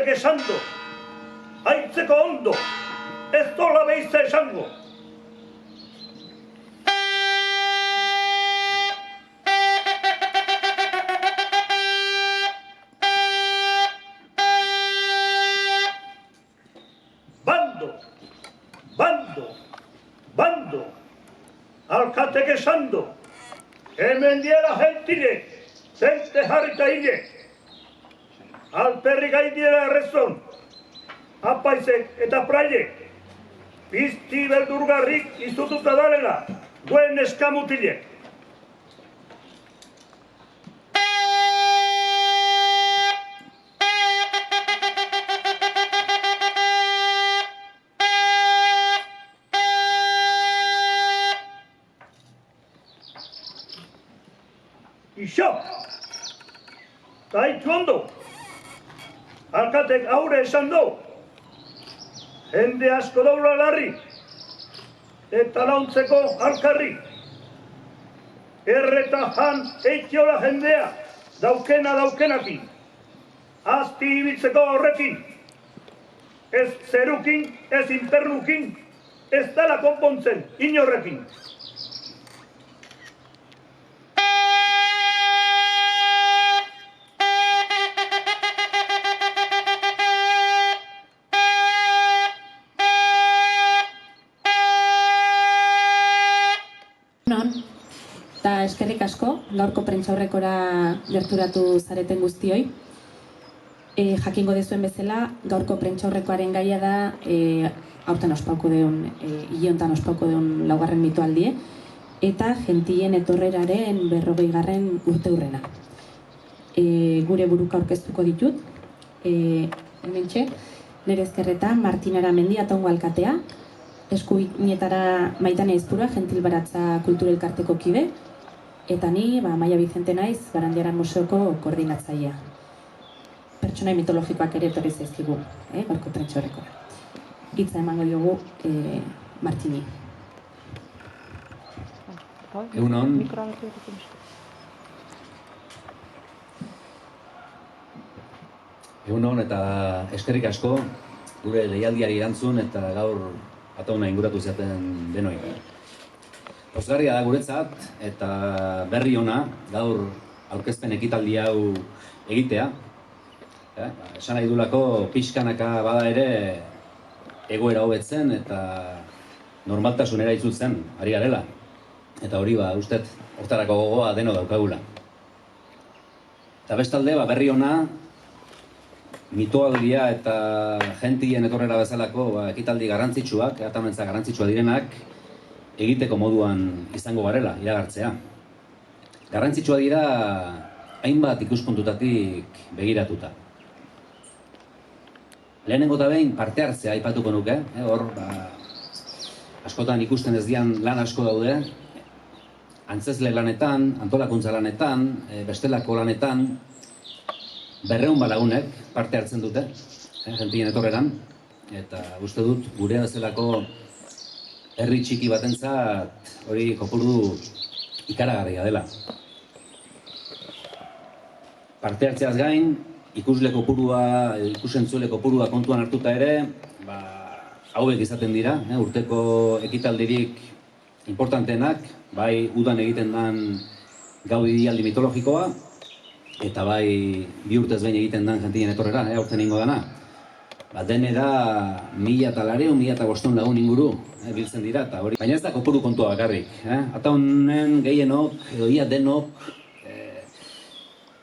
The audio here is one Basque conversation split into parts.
alkatek esando, haitzeko ondo, ez dola behiza esango. Bando, alkatek esando, hemen diela gentile, zente jarrita hile. Alperri gai diela errezon, apaizek eta prailek, pizti beldurgarrik izututa dalela, duen eskamutilek. Ixo, eta ondo, alkatek aurre esan du, jende asko daula larri, eta launtzeko alkarri. Erreta jan eitiola jendea, daukenakin, azti ibiltzeko horrekin, ez zerukin, ez infernukin, ez dela konpontzen inorrekin. Eta eskerrik asko, gaurko prentsaurrekora gerturatu zareten guztioi. Jakingo dezuen bezala, gaurko prentsaurrekoaren gaia da, aurten ospauko deun, hilontan ospauko deun laugarren mitoaldie, eta gentien etorreraren 40. urteurrena. Gure buruka aurkeztuko ditut, hementxe, nire ezkerreta Martin Aramendi Ataungo alkatea, eskuinetara Maitane Aizpurua, Gentil Baratza Kulturelkarteko kide, eta ni, Maia Vicente naiz, Barandiaran Museoko koordinatzailea. Pertsonai mitologikoak ere etorri zaizkigu, gaurko prentsaurrekora. Hitza emango diogu Martini. Egunon. Egunon eta eskerrik asko gure deialdiari erantzun eta gaur Atauna inguratu zaten denoi. Pozgarria da guretzat eta berri ona gaur aurkezpen ekitaldi hau egitea. Esan nahi dulako pixkanaka bada ere egoera hobetzen eta normaltasunera itzultzen ari garela. Eta hori ustet hortarako gogoa deno daukagula. Eta bestalde berri ona mitoaldia eta gentien etorrera bezalako ekitaldi garrantzitsuak, atamentzak garrantzitsua direnak, egiteko moduan izango garela, iragartzea. Garrantzitsua dira hainbat ikuspuntutatik begiratuta. Lehenengo eta behin parte hartzea aipatuko nuke, hor askotan ikusten ez dian lan asko daude, antzezle lanetan, antolakuntza lanetan, bestelako lanetan, 200 lagunek parte hartzen dute, gentien etorreran, eta uste dut gure bezalako herri txiki batentzat hori kopuru ikaragarria dela. Parte hartzeaz gain, ikusle kopurua, ikusentzule kopurua kontuan hartuta ere, hauek izaten dira, urteko ekitaldirik importanteenak, bai udan egiten den gaudi dialdi mitologikoa, eta bai 2 urtez behin egiten den gentien etorrera, aurten ingo dana. Dene da 1.500 lagun inguru biltzen dira, eta hori. Baina ez da kopuru kontua bakarrik. Ata honen gehienok, edo ia denok,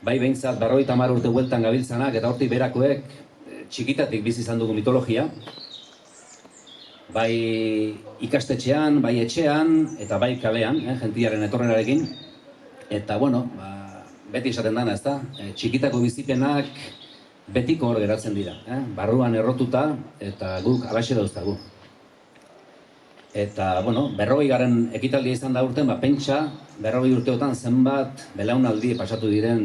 bai behintzat 50 urte bueltan gabiltzanak, eta hortik berakoek txikitatik bizi izan dugu mitologia. Bai ikastetxean, bai etxean, eta bai kalean, gentiaren etorrerarekin. Eta, bueno, beti esaten dana, ez da? Txikitako bizipenak betiko hor geratzen dira. Barruan errotuta, eta guk alaxe dauzkagu. Eta, bueno, 40. ekitaldia izan da urten, pentsa, 40 urteotan zenbat belaunaldi pasatu diren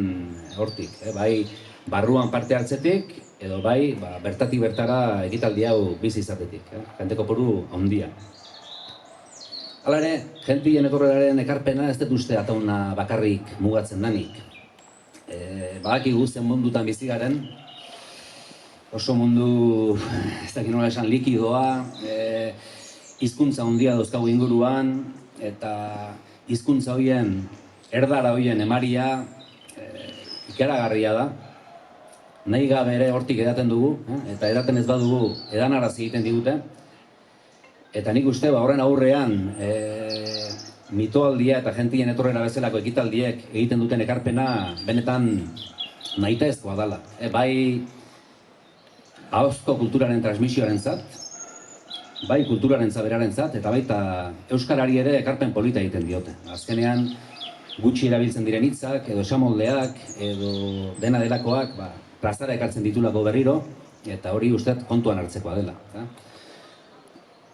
hortik. Bai, barruan parte hartzetik, edo bai, bertatik bertara ekitaldi hau bizi izatetik. Jende kopuru handia. Hala ere, gentien etorreraren ekarpena ez dut uste Atauna bakarrik mugatzen danik. Badakigu zen mundutan bizi garen, oso mundu, ez dakit nola esan, likidoa, hizkuntza handia dauzkagu inguruan, eta hizkuntza horien, erdara horien emaria, ikaragarria da. Nahi gabe ere hortik edaten dugu, eta edaten ez badugu edanarazi egiten digute. Eta nik uste, horren aurrean, mitoaldia eta gentien etorrera bezalako ekitaldiek egiten duten ekarpena benetan nahitaezkoa dela. Bai ahozko kulturaren transmisioarentzat, bai kulturarentza berarentzat, eta baita euskarari ere ekarpen polita egiten diote. Azkenean, gutxi erabiltzen diren hitzak, edo esamoldeak, edo dena delakoak, plazara ekartzen ditulako berriro, eta hori uste kontuan hartzekoa dela.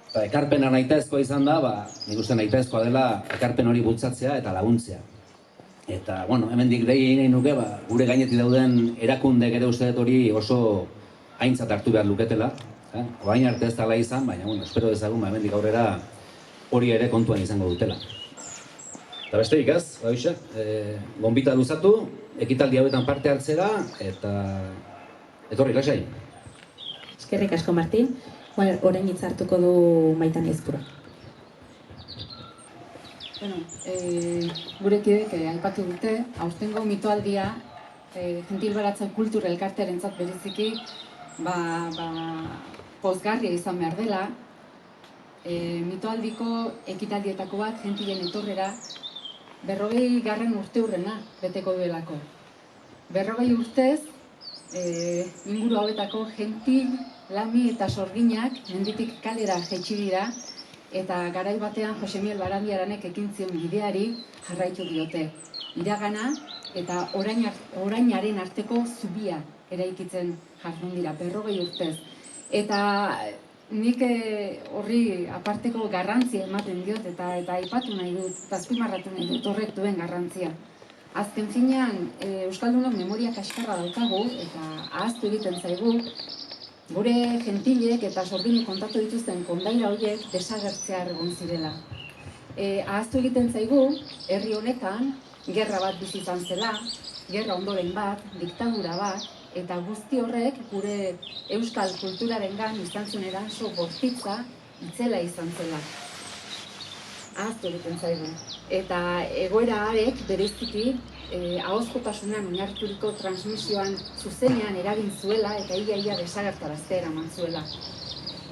Eta ekarpena nahitaezkoa izan da, nik uste nahitaezkoa dela ekarpen hori bultzatzea eta laguntzea. Eta, hemendik dei nahi nuke, gure gainetik dauden erakundek ere uste dut hori oso aintzat hartu behar luketela. Orain arte ez dela izan, baina, espero dezagun, hemendik aurrera hori ere kontuan izango dutela. Eta besterik ez, gonbita luzatu, ekitaldi hauetan parte hartzera, eta etorri lasai. Eskerrik asko, Martin. Orain hitza hartuko du Maitane Aizpurua. Gure kideek aipatu dute, aurtengo mitoaldia Gentil Baratza Kultur Elkartearentzat bereziki pozgarria izan behar dela. Mitoaldiko ekitaldietako bat Gentilen etorrera 40. urteurrena beteko duelako. 40 urtez inguru hauetako Gentil, Lami eta Sorginak menditik kalera jaitsi dira, eta garai batean Jose Miel Barandiaranek ekin zion bideari jarraitu diote. Iragana eta orainaren arteko zubia eraikitzen jardun dira, 40 urtez. Eta nik horri aparteko garrantzia ematen diot, eta aipatu nahi dut, eta azpimarratu nahi dut horrek duen garrantzia. Azken finean, Euskaldunok memoria kaskarra daukagu, eta ahaztu egiten zaigu, gure gentilek eta Sorginek kontatu dituzten kondaira horiek desagertzea egon zirela. Ahaztu egiten zaigu, herri honetan, gerra bat bizi izan zela, gerra ondoren bat, diktadura bat, eta guzti horrek gure euskal kulturarengan izan zuen eranso bortitza itzela izan zela. Ahaztu egiten zaigu. Eta egoera harek bereziki ahozkotasunean oinarrituriko transmisioan zuzenean eragin zuela eta ia desagertaraztea eraman zuela.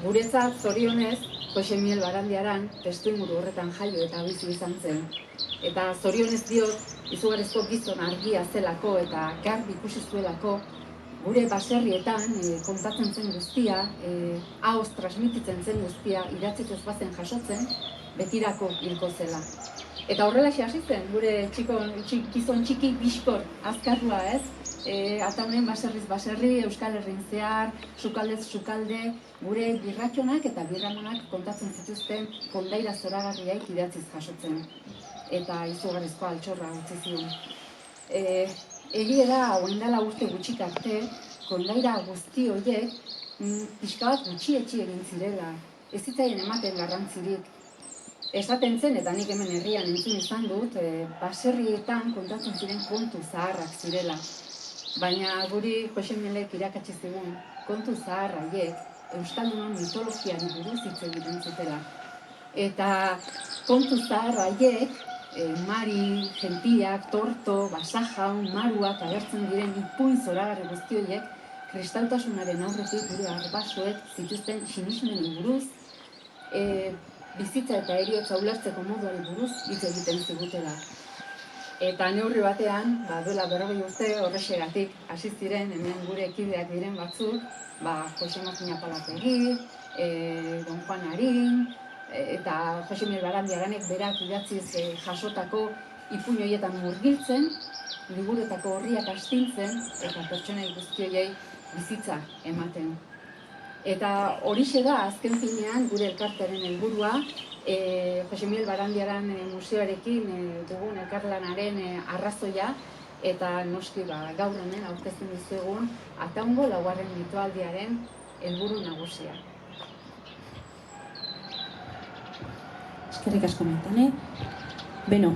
Guretzat, zorionez, Jose Miel Barandiaran testuinguru horretan jaio eta bizi izan zen. Eta zorionez diot, izugarrizko gizon argia zelako eta garbi ikusi zuelako, gure baserrietan kontatzen zen guztia, ahoz transmititzen zen guztia, idatzez ez bazen jasotzen, betirako hilko zela. Eta horrela hasi zen, gure gizon txiki bizkor azkarrua ez, ataunen baserriz baserri, Euskal Herrin zehar, sukaldez sukalde, gure birratxonak eta birramonak kontatzen zituzten kondaira zoragarriaik idatziz jasotzen. Eta izugarrizko altxorra utzi zion. Egia da, oraindela urte gutxik arte, kondaira guzti horiek pixka bat gutxietxi egin zirela. Ez zitzaien ematen garrantzirik. Esaten zen, eta nik hemen herrian entzun izan dut, baserrietan kontatzen ziren kontu zaharrak zirela. Baina guri Jose Mielek irakatsi zigun, kontu zahar haiek Euskaldunon mitologiari buruz hitz egiten zutela. Eta kontu zahar haiek, Mari, Gentiak, Torto, Basajaun, Maruak agertzen diren ipuin zoragarri guzti horiek, kristautasunaren aurretik gure arbasoek zituzten sinismeni buruz, bizitza eta heriotza ulertzeko moduari buruz hitz egiten zigutela. Eta neurri batean, duela 40 urte horrexegatik hasi ziren hemen gure kideak diren batzuk, Jose Martina Palategi, Don Juan Arin, eta Jose Miel Barandiaranek berak idatziz jasotako ipuin horietan murgiltzen, liburuetako horriak astintzen, eta pertsonei guzti horiei bizitza ematen. Eta horixe da, azken finean, gure elkartearen helburua, Jose Miel Barandiaran museoarekin dugun elkarlanaren arrazoia, eta noski gaur hemen aurkezten dizuegun Ataungo 4. mitoaldiaren helburu nagusia. Eskerrik asko Maitane. Beno,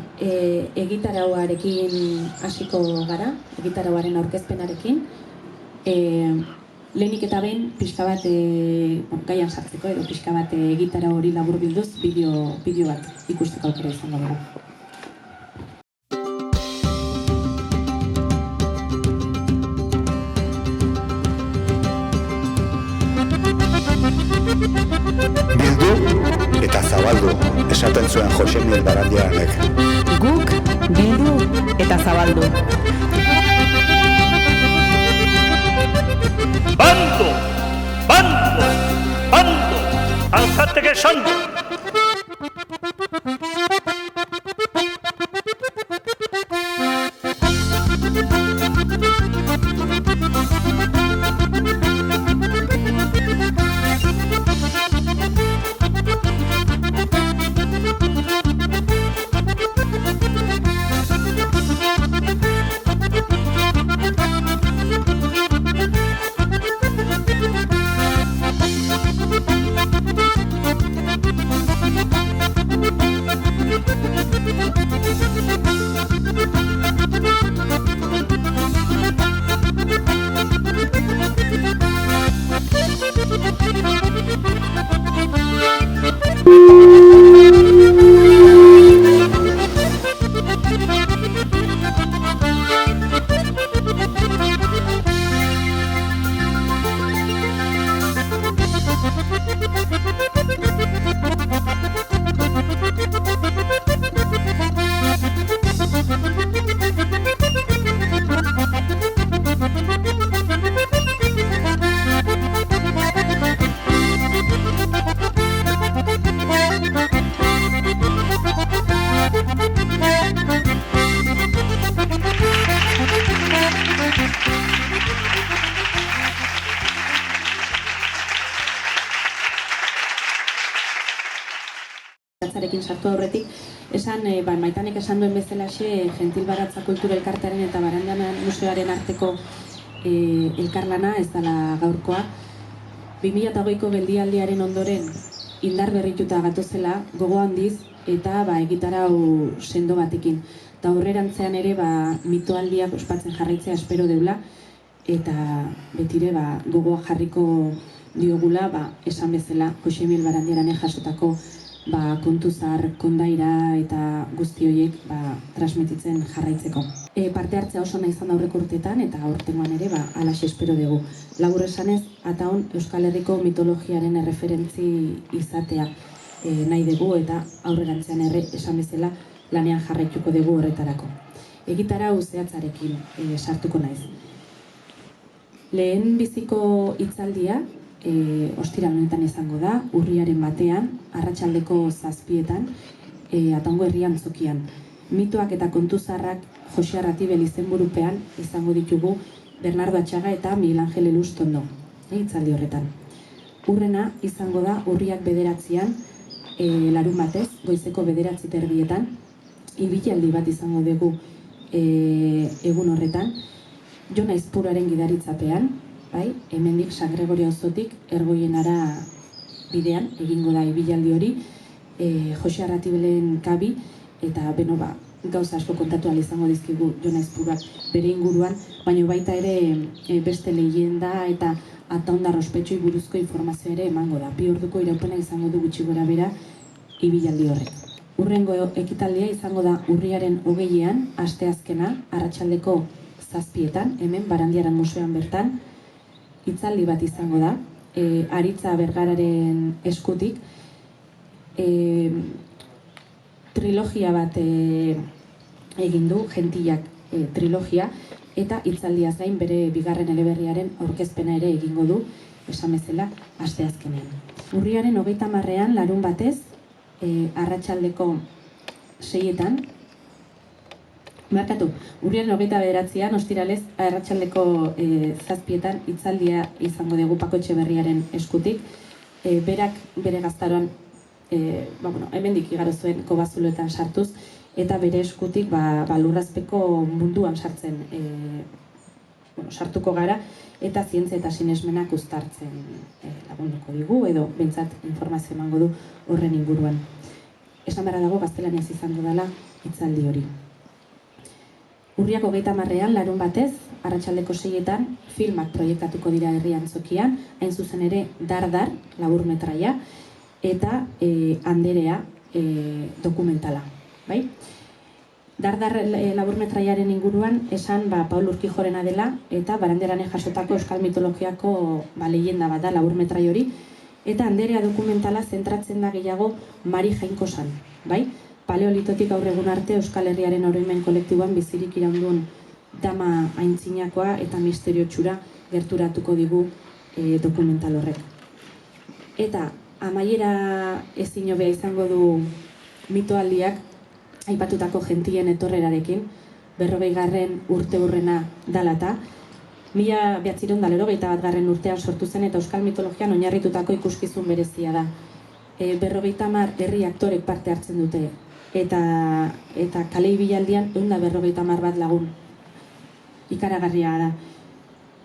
egitarauarekin hasiko gara, egitarauaren aurkezpenarekin. Lehenik eta behin, pixka bat gaian sartzeko edo pixka bat gitara hori laburbilduz bideo bat ikusteko aukera izango dugu. Bildu eta zabaldu, esaten zuen Josemil Barandiaranek. Guk bildu eta zabaldu. Bando! Bando! Bando! Alzate que santo! Zarekin sartu aurretik, esan, Maitanek esan duen bezalaxe Gentil Baratza Kultura Elkartearen eta Barandiaran Museoaren arteko elkarlana ez dela gaurkoa. 2008ko geldialdiaren ondoren indar berrituta gatozela, gogo handiz eta egitarau sendo batekin. Eta aurrerantzean ere mitoaldiak ospatzen jarraitzea espero deula eta betire gogoa jarriko diogula esan bezala Josemil Barandiaranek jasotako kontu zahar, kondaira eta guzti horiek transmititzen jarraitzeko. Parte hartzea oso nahi izan da aurreko urteetan eta aurtengoan ere halaxe espero dugu. Labur esanez, ataun Euskal Herriko mitologiaren erreferentzi izatea nahi dugu eta aurrerantzean esan bezala lanean jarraituko dugu horretarako. Egitarau zehatzarekin sartuko naiz. Lehen biziko hitzaldia ostiral honetan izango da, urriaren batean, arratsaldeko 7:00, Ataungo herrian zokian. Mitoak eta kontu zaharrak Jose Arratibel izenburupean izango ditugu Bernardo Atxaga eta Miguel Angel Elustondo, hitzaldi horretan. Urrena izango da urriak 9:00, larun batez, goizeko 9:30, ibilaldi bat izango dugu egun horretan, Jon Aizpuruaren gidaritzapean, hemendik San Gregorio auzotik Ergoienara bidean egingo da ibilaldi hori, Jose Arratibelen kabi eta gauza asko kontatu ahal izango dizkigu Jon Aizpuruak bere inguruan, baina baita ere beste leyenda eta ataundar ospetsuei buruzko informazioa ere emango da. 2 orduko iraupena izango du gutxi gora bera ibilaldi horrek. Urrengo ekitaldia izango da urriaren 20-an, asteazkena, arratsaldeko 7:00, hemen Barandiaran museoan bertan, hitzaldi bat izango da, Aritza Bergararen eskutik, trilogia bat egin du, Gentilak trilogia, eta hitzaldiaz gain bere bigarren eleberriaren aurkezpena ere egingo du, esan bezala, asteazkenean. Urriaren 30-an, larun batez, arratsaldeko 6:00, urriaren 29-an, ostiralez, arratsaldeko 7:00 hitzaldia izango dugu Pako Etxeberriaren eskutik. Berak bere gaztaroan, hemendik igaro zuen Kobazuloetan sartuz, eta bere eskutik lurrazpeko munduan sartuko gara, eta zientzia eta sinesmenak uztartzen lagunduko digu, edo behintzat informazio emango du horren inguruan. Esan beharra dago gaztelaniaz izango dela hitzaldi hori. Urriak 30ean, larun batez, arratsaldeko 6etan, filmak proiektatuko dira herri antzokian, hain zuzen ere Dar, laburmetraia, eta Anderea dokumentala. Bai? Dar laburmetraiaren inguruan esan Paul Urquijorena dela eta Barandiaranek jasotako euskal mitologiako leyenda bat da laburmetrai hori, eta Anderea dokumentala zentratzen da gehiago Mari Jainkosan, bai? Paleolitotik gaur egun arte Euskal Herriaren oroimen kolektiboan bizirik iraunduen dama aintzinakoa eta misterio txura gerturatuko digu dokumental horrek. Eta amaiera ezin hobea izango du mitoaldiak aipatutako gentien etorrerarekin, 40. urte hurrena dala eta 1981 urtean sortu zen eta euskal mitologian oinarritutako ikuskizun berezia da. 50 herri aktorek parte hartzen dute eta kale ibilaldian 150 bat lagun. Ikaragarria da.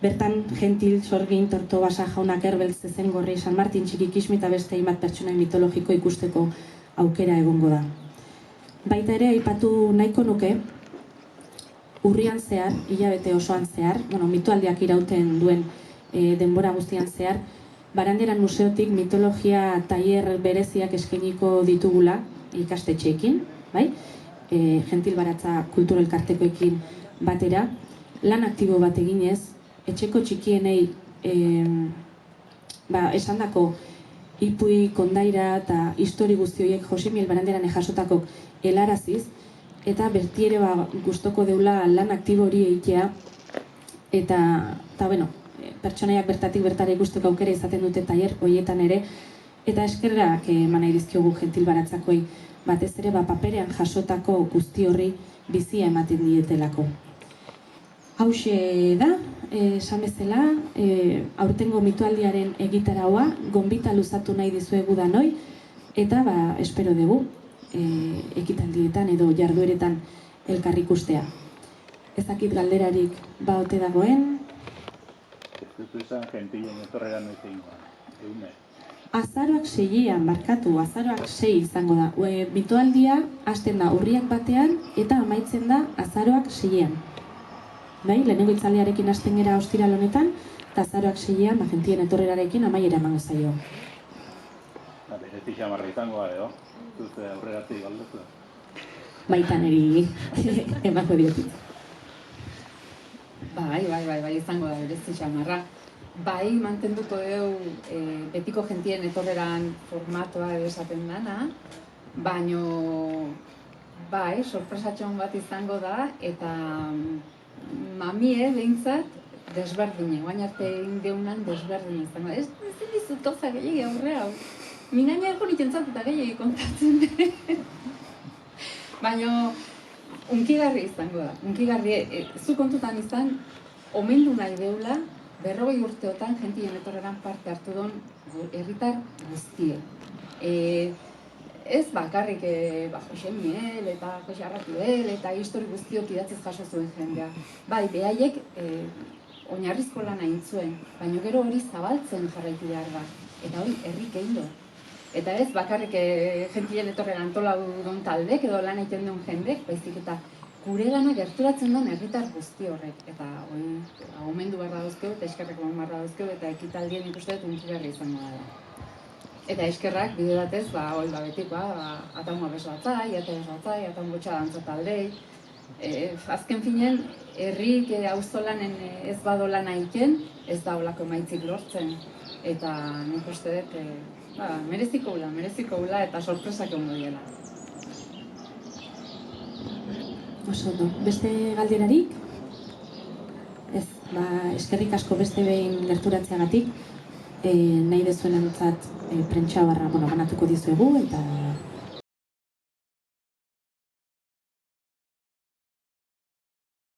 Bertan Gentil, Sorgin, Torto, Basa, Jaunak, Erbel, Zezen, Gorri, San Martin, Txiki, Kismi eta beste hainbat pertsonai mitologiko ikusteko aukera egongo da. Baita ere, aipatu nahiko nuke, urrian zehar, hilabete osoan zehar, mitoaldiak irauten duen denbora guztian zehar, Barandiaran museotik mitologia tailer bereziak eskainiko ditugula ikastetxeekin, bai? Gentil Baratza kultura elkartekoekin batera, lan aktibo bat eginez, etxeko txikienei esandako Ipui, Kondaira eta histori guzti horiek Josemiel Barandiaranek jasotako helaraziz, eta bertiere gustoko deula lan aktibo hori egitea, eta pertsonaiak bertatik bertara ikusteko aukera izaten dute tailer horietan ere, eta eskerrak eman nahi dizkiogu Gentil Baratzakoei, batez ere paperean jasotako guzti horri bizia ematen dietelako. Hauxe da, esan bezala, aurtengo mitoaldiaren egitaraua, gonbita luzatu nahi dizuegu danoi, eta espero dugu ekitaldietan edo jardueretan elkar ikustea. Ezakit galderarik ote dagoen. Ez duzu izan Gentilen etorrera noiz egingoa, egume. Azaroak 6ean, azaroak 6 izango da. Mitoaldia hasten da urriak 1ean eta amaitzen da azaroak 6ean. Bai, lehenengo itzaldiarekin hasten gera ostiral honetan, eta azaroak 6ean Gentien etorrerarekin amaiera emango zaio. Berezi xamarra izangoa edo, zuze aurreratik galdezu. Baita niri emako diotit. Bai, izango da berezi xamarra. Bai, mantenduko dugu betiko Gentien etorreran formatoa edo esaten dana, baino bai, sorpresatxon bat izango da, eta mamie behintzat desberdine, guain arte egin geunan desberdine izango da. Ez dizut oza gehiagi aurre hau. Minaina erko nitentzat eta gehiagi kontatzen. Baina unkigarri izango da. Unkigarri, zu kontutan izan, omendu nahi deula, 40 urteotan Gentien etorreran parte hartu duen herritar guztie. Ez bakarrik Jose Miel eta Jose Arratuel eta histori guztiok idatzez jaso zuen jendea. Bai, behaiek oinarrizko lan egin zuen, baina gero hori zabaltzen jarraitu behar da. Eta hori herrik egin du. Eta ez bakarrik Gentien etorreran antola duen taldek edo lan egiten duen jendek, baizik eta guregana gerturatzen den herritar guzti horrek. Eta hori omendu behar dauzkeu eta eskerreko behar dauzkeu eta ekitaldien ikuste dut unkigarri izango da. Eta eskerrak, bide batez, betik, ataungo beso batzai, ataungo txadantza taldei. Azken finen, herrik auzolanen ez bado lan aiken, ez da olako emaitzik lortzen. Eta nik uste dut, mereziko hula eta sorpresak egon diela. Oso ondo. Beste galderarik? Ez, eskerrik asko beste behin gerturatzeagatik. Nahi dezuenentzat prentsa barra banatuko dizuegu eta